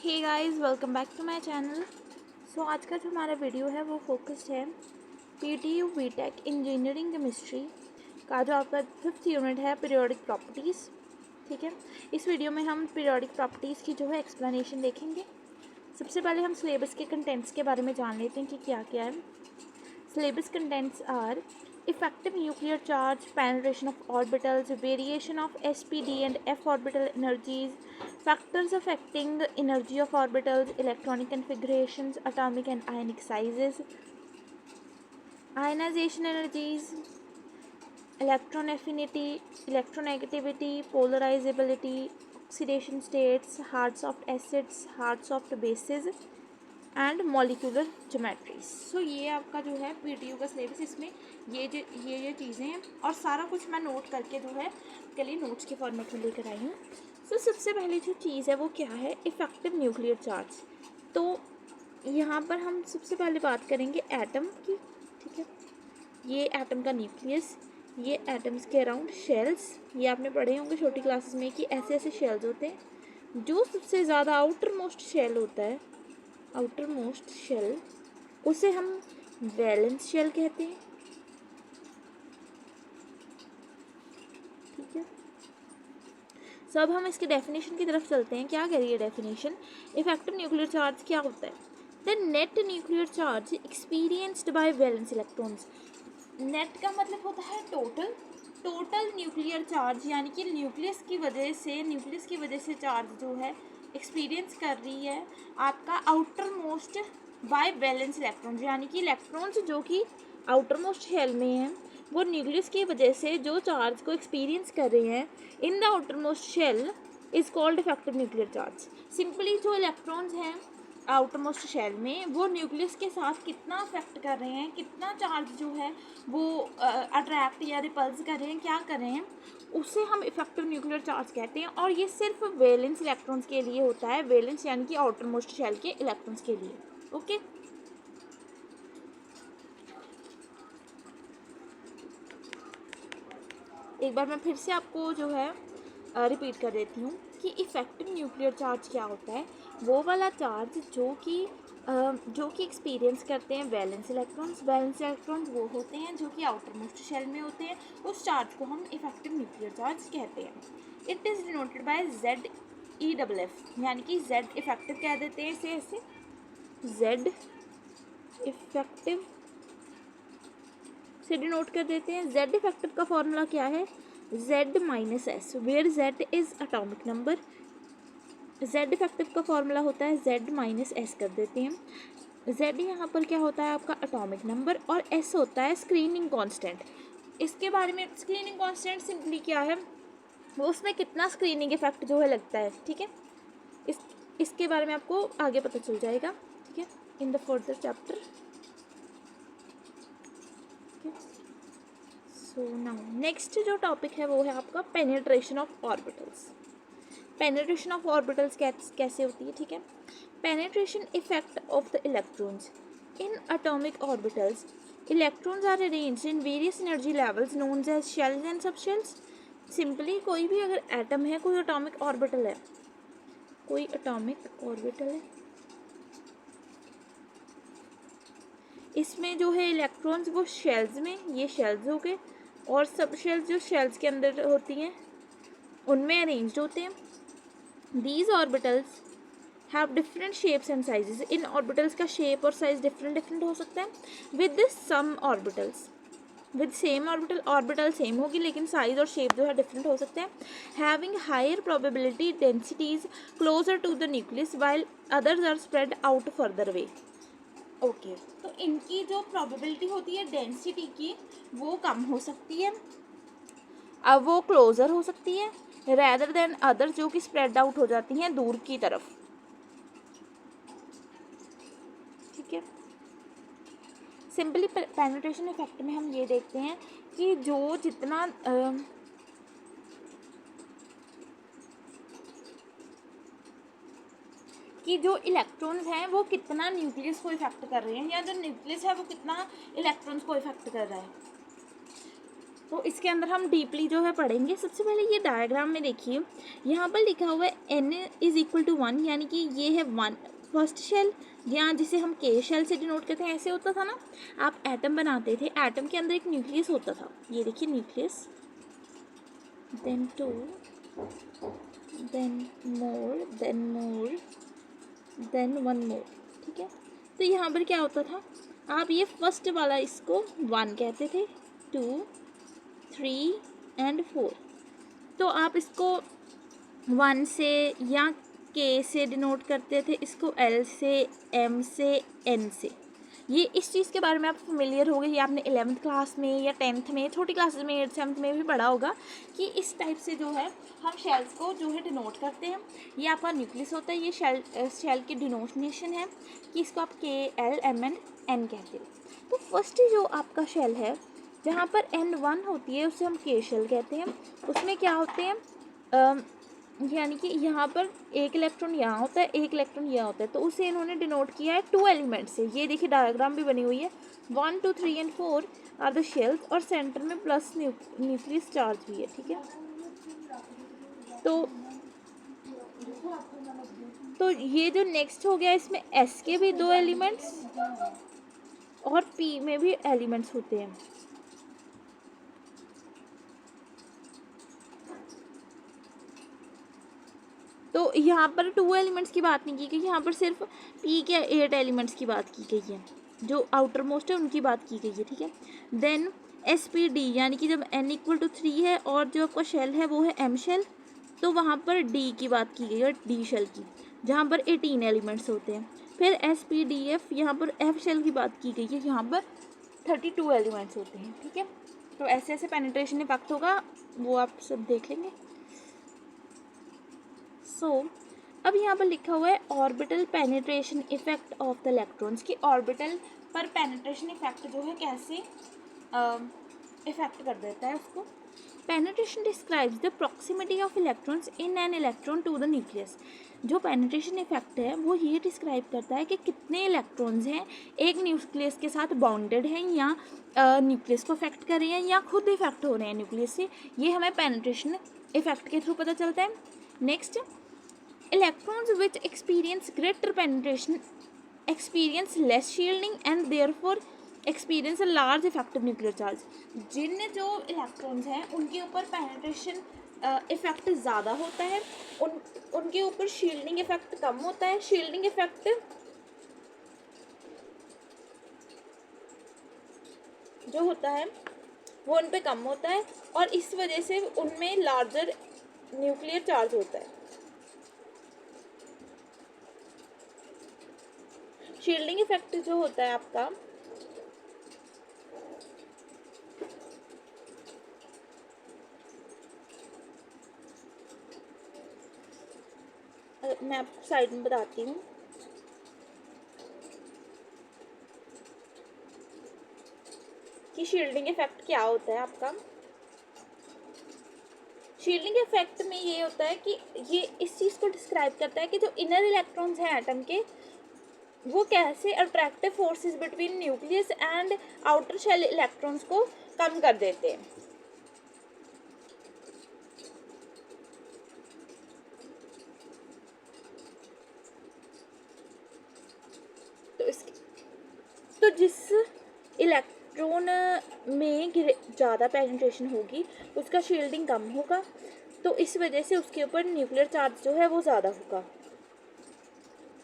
Hey guys, welcome back to my channel. So आज का जो हमारा वीडियो है वो फोकस्ड है पीटीयू बीटेक इंजीनियरिंग केमिस्ट्री का जो आपका 5th यूनिट है पीरियोडिक प्रॉपर्टीज़। ठीक है, इस वीडियो में हम पीरियोडिक प्रॉपर्टीज़ की जो है एक्सप्लेनेशन देखेंगे। सबसे पहले हम सिलेबस के कंटेंट्स के बारे में जान लेते हैं कि क्या क्या है। Syllabus contents are effective nuclear charge, penetration of orbitals, variation of SPD and f orbital energies, factors affecting energy of orbitals, electronic configurations, atomic and ionic sizes, ionization energies, electron affinity, electronegativity, polarizability, oxidation states, hard soft acids, hard soft bases and molecular geometries. So ये आपका जो है PTU का syllabus, इसमें ये चीज़ें हैं और सारा कुछ मैं नोट करके जो है के लिए नोट्स के फॉर्मेट में लेकर आई हूँ। सो सबसे पहले जो चीज़ है वो क्या है, इफ़ेक्टिव न्यूक्लियर चार्ज। तो यहाँ पर हम सबसे पहले बात करेंगे एटम की। ठीक है, ये एटम का न्यूक्लियस, ये एटम्स के अराउंड शेल्स। ये आपने पढ़े होंगे छोटी क्लासेस में कि ऐसे ऐसे शेल्स होते हैं। जो सबसे ज़्यादा आउटर मोस्ट शेल होता है, आउटर मोस्ट शेल, उसे हम वैलेंस शेल कहते हैं। ठीक है, सब हम इसके डेफिनेशन की तरफ चलते हैं। क्या कह रही है डेफिनेशन? इफेक्टिव न्यूक्लियर चार्ज क्या होता है? The net nuclear charge experienced bye valence electrons. Net का मतलब होता है टोटल। टोटल न्यूक्लियर चार्ज यानी कि न्यूक्लियस की वजह से चार्ज जो है एक्सपीरियंस कर रही है आपका outermost by valence electrons, यानी कि इलेक्ट्रॉन्स जो कि आउटर मोस्ट शेल में हैं वो न्यूक्लियस की वजह से जो चार्ज को एक्सपीरियंस कर रहे हैं in the outermost shell is called effective nuclear charge. Simply जो इलेक्ट्रॉन्स हैं आउटर मोस्ट शेल में वो न्यूक्लियस के साथ कितना अफेक्ट कर रहे हैं, कितना चार्ज जो है वो अट्रैक्ट या रिपल्स कर रहे हैं, क्या कर रहे हैं, उसे हम इफेक्टिव न्यूक्लियर चार्ज कहते हैं। और ये सिर्फ वैलेंस इलेक्ट्रॉन्स के लिए होता है, वैलेंस यानी कि आउटर मोस्ट शेल के इलेक्ट्रॉन्स के लिए। ओके, एक बार मैं फिर से आपको जो है रिपीट कर देती हूँ कि इफ़ेक्टिव न्यूक्लियर चार्ज क्या होता है। वो वाला चार्ज जो कि एक्सपीरियंस करते हैं वैलेंस इलेक्ट्रॉन्स। वैलेंस इलेक्ट्रॉन्स वो होते हैं जो कि आउटर मोस्ट शेल में होते हैं। उस चार्ज को हम इफ़ेक्टिव न्यूक्लियर चार्ज कहते हैं। It is denoted by Zeff, यानी कि Z इफेक्टिव कह देते हैं इसे, ऐसे Z इफेक्टिव से डिनोट कर देते हैं। Z इफेक्टिव का फॉर्मूला क्या है? Z-S, where Z is atomic number. Z effective का फॉर्मूला होता है Z-S कर देते हैं। Z यहाँ पर क्या होता है आपका एटॉमिक नंबर और S होता है स्क्रीनिंग कांस्टेंट। इसके बारे में स्क्रीनिंग कांस्टेंट सिंपली क्या है, वो उसमें कितना स्क्रीनिंग इफेक्ट जो है लगता है। ठीक है, इसके बारे में आपको आगे पता चल जाएगा। ठीक है, in the further chapter. So now next जो टॉपिक है वो है आपका penetration of orbitals. Penetration of orbitals कैसे होती है? ठीक है, penetration effect of the electrons in atomic orbitals. Electrons are arranged in various energy levels known as shells and sub shells. Simply कोई भी अगर एटम है, कोई एटॉमिक ऑर्बिटल है, कोई एटॉमिक ऑर्बिटल है, इसमें जो है इलेक्ट्रॉन्स वो शेल्स में, ये शेल्स हो गए, और सब शेल्स जो शेल्स के अंदर होती हैं उनमें अरेंज्ड होते हैं। These orbitals have different shapes and sizes. इन ऑर्बिटल्स का शेप और साइज डिफरेंट हो सकता है। With this some orbitals, with same orbital same होगी लेकिन साइज और शेप जो है डिफरेंट हो सकते हैं। Having higher probability densities closer to the nucleus while others are spread out further away. Okay, तो इनकी जो प्रोबेबिलिटी होती है डेंसिटी की वो कम हो सकती है, अब वो क्लोजर हो सकती है रैदर देन अदर जो कि स्प्रेड आउट हो जाती हैं दूर की तरफ। ठीक है, सिंपली पेनिट्रेशन इफेक्ट में हम ये देखते हैं कि जो जितना कि जो इलेक्ट्रॉन्स हैं वो कितना न्यूक्लियस को इफेक्ट कर रहे हैं, या जो न्यूक्लियस है वो कितना इलेक्ट्रॉन्स को इफेक्ट कर रहा है। तो इसके अंदर हम डीपली जो है पढ़ेंगे। सबसे पहले ये डायग्राम में देखिए, यहाँ पर लिखा हुआ है n इज इक्वल टू 1, यानी कि ये है 1 फर्स्ट शेल, या जिसे हम के शेल से डिनोट करते हैं। ऐसे होता था ना, आप एटम बनाते थे, एटम के अंदर एक न्यूक्लियस होता था, ये देखिए न्यूक्लियस, देन 2, देन मोर, देन मोर, देन 1 मोर, ठीक है। तो यहाँ पर क्या होता था, आप ये फर्स्ट वाला इसको 1 कहते थे, 2, 3 एंड 4। तो आप इसको 1 से या के से डिनोट करते थे, इसको एल से, एम से, एन से। ये इस चीज़ के बारे में आप फेमिलियर हो गए, ये आपने 11th क्लास में या 10th में, छोटी क्लासेस में 8th 7th में भी पढ़ा होगा कि इस टाइप से जो है हम शेल्स को जो है डिनोट करते हैं। ये आपका न्यूक्लियस होता है, ये शेल की डिनोशनेशन है कि इसको आप के, एल, एम एंड एन कहते हो। तो फर्स्ट जो आपका शेल है जहाँ पर N1 होती है उसे हम के शेल कहते हैं। उसमें क्या होते हैं, यानी कि यहाँ पर एक इलेक्ट्रॉन यहाँ होता है, एक इलेक्ट्रॉन यहाँ होता है, तो उसे इन्होंने डिनोट किया है 2 एलिमेंट से। ये देखिए डायग्राम भी बनी हुई है, 1 2 3 एंड 4 आर द शेल्स, और सेंटर में प्लस न्यूक्लियस चार्ज भी है, ठीक है। तो ये जो नेक्स्ट हो गया, इसमें S के भी 2 एलिमेंट्स और P में भी एलिमेंट्स होते हैं। तो यहाँ पर 2 एलिमेंट्स की बात नहीं की गई, यहाँ पर सिर्फ P के 8 एलिमेंट्स की बात की गई है, जो आउटर मोस्ट है उनकी बात की गई है, ठीक है। देन SPD, यानी कि जब N इक्वल टू 3 है और जो आपका शेल है वो है M शेल, तो वहाँ पर D की बात की गई है, D शेल की, जहाँ पर 18 एलिमेंट्स होते हैं। फिर SPDF, यहाँ पर F शेल की बात की गई है, यहाँ पर 32 एलिमेंट्स होते हैं, ठीक है। तो ऐसे ऐसे पेनिट्रेशन इफेक्ट होगा, वो आप सब देख लेंगे। अब यहाँ पर लिखा हुआ है orbital penetration effect of the electrons, की ऑर्बिटल पर पेनिट्रेशन इफेक्ट जो है कैसे इफेक्ट कर देता है उसको। Penetration describes the proximity of electrons in an electron to the nucleus. जो पेनिट्रेशन इफेक्ट है वो ये डिस्क्राइब करता है कि कितने इलेक्ट्रॉन्स हैं एक न्यूक्लियस के साथ बाउंडेड हैं, या न्यूक्लियस को अफेक्ट कर रहे हैं, या खुद इफेक्ट हो रहे हैं न्यूक्लियस से। ये हमें पेनिट्रेशन इफेक्ट के थ्रू पता चलता है। Next, electrons which experience greater penetration experience less shielding and therefore experience a large effective nuclear charge। जिन जो इलेक्ट्रॉन्स हैं उनके ऊपर पेनिट्रेशन इफेक्ट ज़्यादा होता है, उनके ऊपर शील्डिंग इफेक्ट कम होता है। शील्डिंग इफेक्ट जो होता है वो उन पे कम होता है, और इस वजह से उनमें लार्जर न्यूक्लियर चार्ज होता है। शील्डिंग इफेक्ट जो होता है आपका, मैं आपको साइड में बताती हूँ। कि शील्डिंग इफेक्ट क्या होता है आपका। शील्डिंग इफेक्ट में ये होता है कि ये इस चीज़ को डिस्क्राइब करता है कि जो इनर इलेक्ट्रॉन्स हैं एटम के, वो कैसे attractive forces between nucleus and outer shell electrons को कम कर देते हैं। तो जिस इलेक्ट्रॉन में ज़्यादा पेनिट्रेशन होगी उसका शील्डिंग कम होगा, तो इस वजह से उसके ऊपर न्यूक्लियर चार्ज जो है वो ज़्यादा होगा।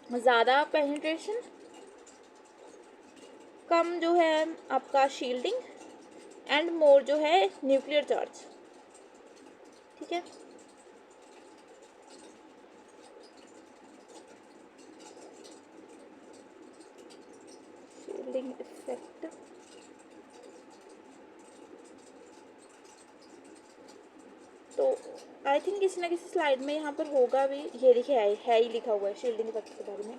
ज़्यादा पेनिट्रेशन, कम जो है आपका शील्डिंग, एंड मोर जो है न्यूक्लियर चार्ज, ठीक है। शील्डिंग इफेक्ट, तो आई थिंक किसी ना किसी स्लाइड में यहाँ पर होगा भी, ये देखिए है ही लिखा हुआ है शील्डिंग इफेक्ट के बारे में।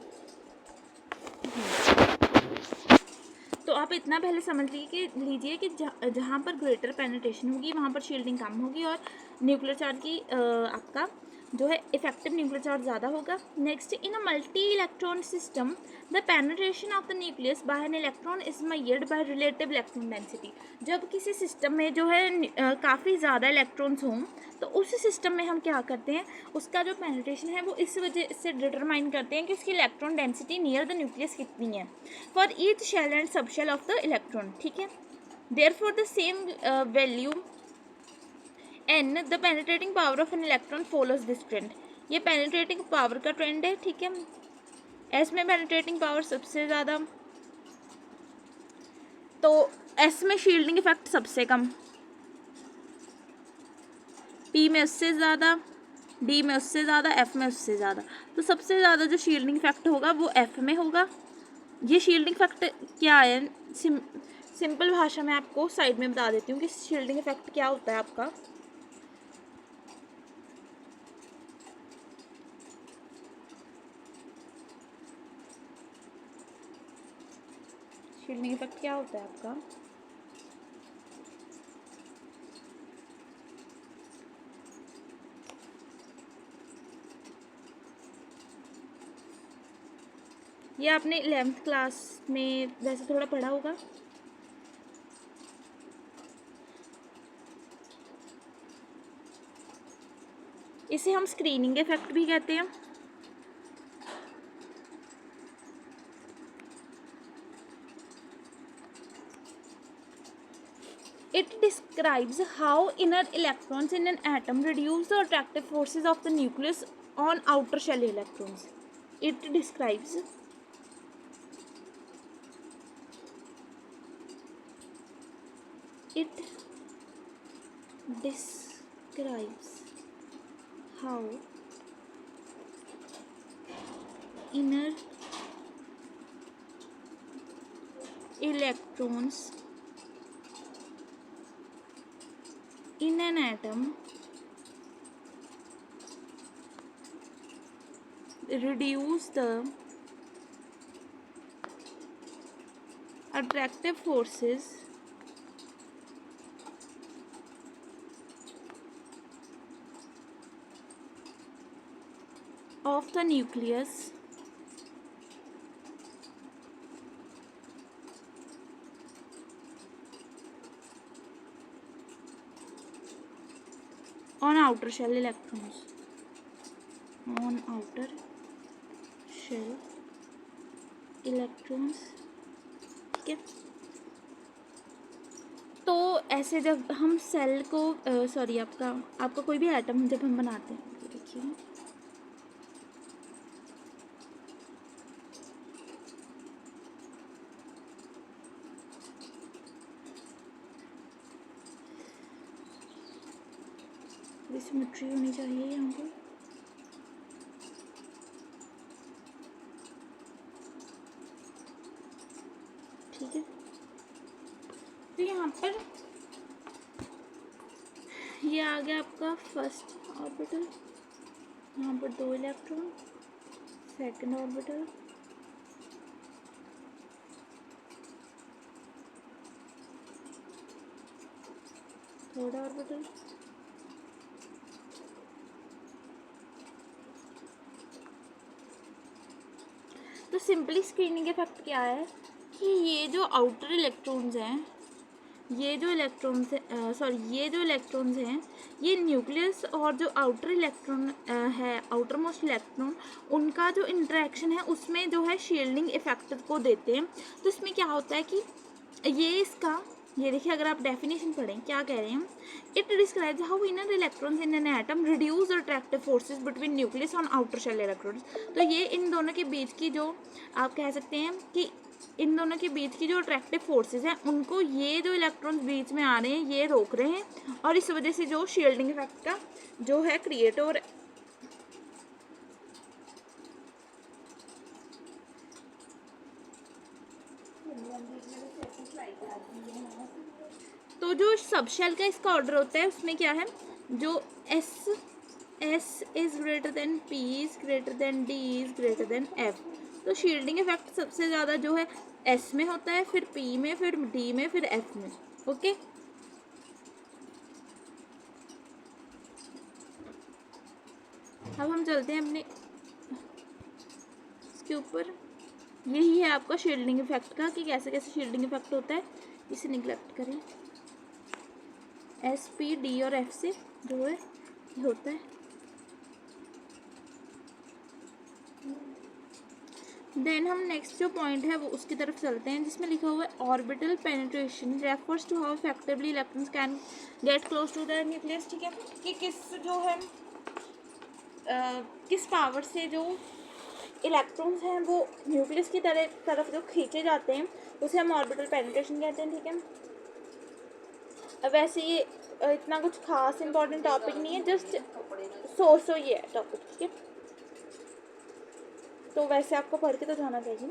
तो आप इतना पहले समझ लीजिए कि जहाँ पर ग्रेटर पेनिट्रेशन होगी वहाँ पर शील्डिंग कम होगी, और न्यूक्लियर चार्ज की आपका जो है इफेक्टिव न्यूक्लियर चार्ज ज़्यादा होगा। Next, in a multi electron system the penetration of the nucleus bye an electron is measured by relative electron density. जब किसी सिस्टम में जो है काफ़ी ज़्यादा इलेक्ट्रॉन्स हों तो उस सिस्टम में हम क्या करते हैं, उसका जो पेनिट्रेशन है वो इस वजह से डिटरमाइन करते हैं कि उसकी electron density near the nucleus कितनी है for each shell and sub shell of the electron. ठीक है, therefore the same value n the penetrating power of an electron follows this trend. ये पेनिट्रेटिंग पावर का ट्रेंड है। ठीक है, s में पेनिट्रेटिंग पावर सबसे ज़्यादा, तो s में शील्डिंग इफेक्ट सबसे कम, p में उससे ज़्यादा, d में उससे ज़्यादा, f में उससे ज़्यादा। तो सबसे ज़्यादा जो शील्डिंग इफेक्ट होगा वो f में होगा। ये शील्डिंग इफेक्ट क्या है, सिंपल भाषा में आपको साइड में बता देती हूँ कि शील्डिंग इफेक्ट क्या होता है आपका। शील्डिंग इफेक्ट क्या होता है आपका, ये आपने 11th क्लास में वैसे थोड़ा पढ़ा होगा। इसे हम स्क्रीनिंग इफेक्ट भी कहते हैं। It describes how inner electrons in an atom reduce the attractive forces of the nucleus on outer shell electrons. It describes how inner electrons in an atom reduce the attractive forces of the nucleus on outer shell electrons, on outer shell electrons। ठीक है, तो ऐसे जब हम cell को sorry आपका कोई भी एटम जब हम बनाते हैं, तो देखिए सिमेट्री होनी चाहिए यहाँ पे। ठीक है, तो यहाँ पर ये आ गया आपका फर्स्ट ऑर्बिटल, यहाँ पर 2 electron, second orbital, third orbital, तो सिंपली स्क्रीनिंग इफेक्ट क्या है कि ये जो आउटर इलेक्ट्रॉन्स हैं, ये जो इलेक्ट्रॉन्स हैं ये न्यूक्लियस और जो आउटर इलेक्ट्रॉन है, आउटर मोस्ट इलेक्ट्रॉन, उनका जो इंटरेक्शन है उसमें जो है शील्डिंग इफेक्ट को देते हैं। तो इसमें क्या होता है कि ये देखिए, अगर आप डेफिनेशन पढ़ें क्या कह रहे हैं, it describes how inner electrons in an atom reduce the attractive forces between nucleus और आउटर शेल इलेक्ट्रॉन्स। तो ये इन दोनों के बीच की जो आप कह सकते हैं कि इन दोनों के बीच की जो अट्रैक्टिव फोर्सेस हैं उनको ये जो इलेक्ट्रॉन्स बीच में आ रहे हैं ये रोक रहे हैं, और इस वजह से जो शील्डिंग इफेक्ट का जो है क्रिएट हो रहा है। तो जो सब शेल का इसका ऑर्डर होता है उसमें क्या है, जो S is greater then P is greater then D is greater then F। तो शील्डिंग इफेक्ट सबसे ज़्यादा जो है S में होता है, फिर P में, फिर D में, फिर F में। ओके, अब हम चलते हैं अपने इसके ऊपर। यही है आपका शील्डिंग इफेक्ट का कि कैसे कैसे शील्डिंग इफेक्ट होता है, इसे निगलेक्ट करें। एस पी डी और एफ से जो है ये होता है। देन हम नेक्स्ट जो पॉइंट है वो उसकी तरफ चलते हैं, जिसमें लिखा हुआ है orbital penetration refers to how effectively electrons can get close to the nucleus. ठीक है, कि किस जो है किस पावर से जो इलेक्ट्रॉन्स हैं वो न्यूक्लियस की तरफ जो खींचे जाते हैं उसे हम ऑर्बिटल पेनिट्रेशन कहते हैं। ठीक है, अब वैसे ये इतना कुछ खास इंपॉर्टेंट टॉपिक नहीं है, जस्ट सो ये है टॉपिक। ठीक है, तो वैसे आपको पढ़ के तो जाना चाहिए।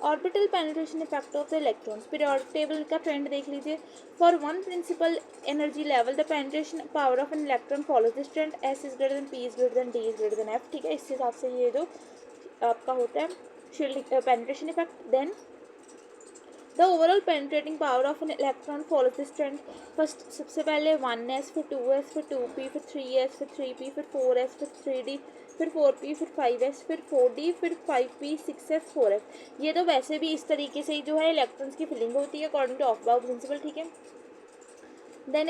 Orbital penetration effect of the electrons, periodic table का ट्रेंड देख लीजिए। For one principal energy level the penetration power of an electron follows this trend, s is greater than p is greater than d is greater than f. ठीक है, इस हिसाब से ये जो आपका होता है shielding penetration effect. Then the overall penetrating power of an electron follows this trend. First सबसे पहले 1s, फिर 2s, फिर 2p, फिर 3s, फिर 3p, फिर 4s, फिर 3d, फिर 4p, फिर 5s, फिर 4d, फिर 5p, 6s, 4s। ये तो वैसे भी इस तरीके से ही जो है इलेक्ट्रॉन्स की फिलिंग होती है अकॉर्डिंग टू ऑफ-बाउ प्रिंसिपल। ठीक है, then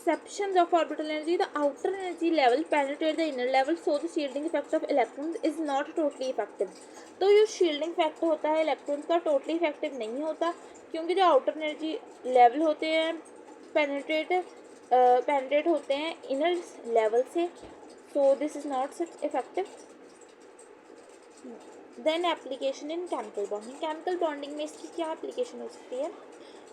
exceptions of orbital energy, the outer energy level penetrate the inner level, so the shielding effect of electrons is not totally effective। तो ये shielding effect होता है इलेक्ट्रॉन्स का totally effective नहीं होता, क्योंकि जो outer energy level होते हैं penetrate होते हैं inner level से, so this is not such effective। Then application in chemical bonding, chemical bonding में इसकी क्या एप्लीकेशन हो सकती है।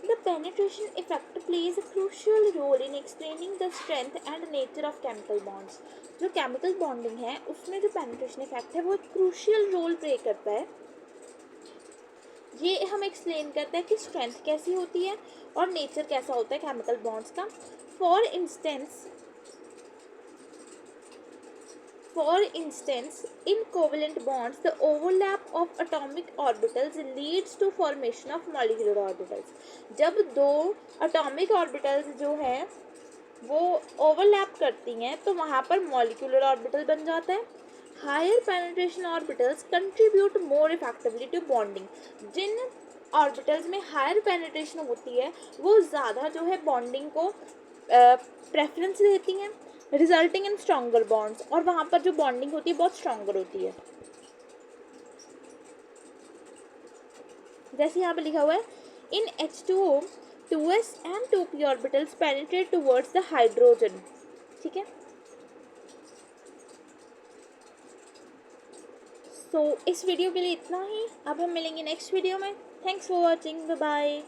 The penetration effect plays a crucial role in explaining the strength and nature of chemical bonds. जो chemical bonding है उसमें जो पेनिट्रेशन इफेक्ट है वो एक क्रूशियल रोल प्ले करता है। ये हम एक्सप्लेन करते हैं कि स्ट्रेंथ कैसी होती है और नेचर कैसा होता है केमिकल बॉन्ड्स का। For instance, in covalent bonds, the overlap of atomic orbitals leads to formation of molecular orbitals। जब दो atomic orbitals जो हैं वो overlap करती हैं तो वहाँ पर molecular orbital बन जाता है। Higher penetration orbitals contribute more effectively to bonding। Jin orbitals में higher penetration होती है वो ज़्यादा जो है bonding को preference देती हैं, रिजल्टिंग इन स्ट्रॉन्गर बॉन्ड्स, और वहाँ पर जो बॉन्डिंग होती है बहुत स्ट्रॉन्गर होती है। जैसे यहाँ पे लिखा हुआ है इन H2O 2s and 2p orbitals penetrate towards the hydrogen. ठीक है, सो इस वीडियो के लिए इतना ही। अब हम मिलेंगे नेक्स्ट वीडियो में। Thanks for watching, bye bye.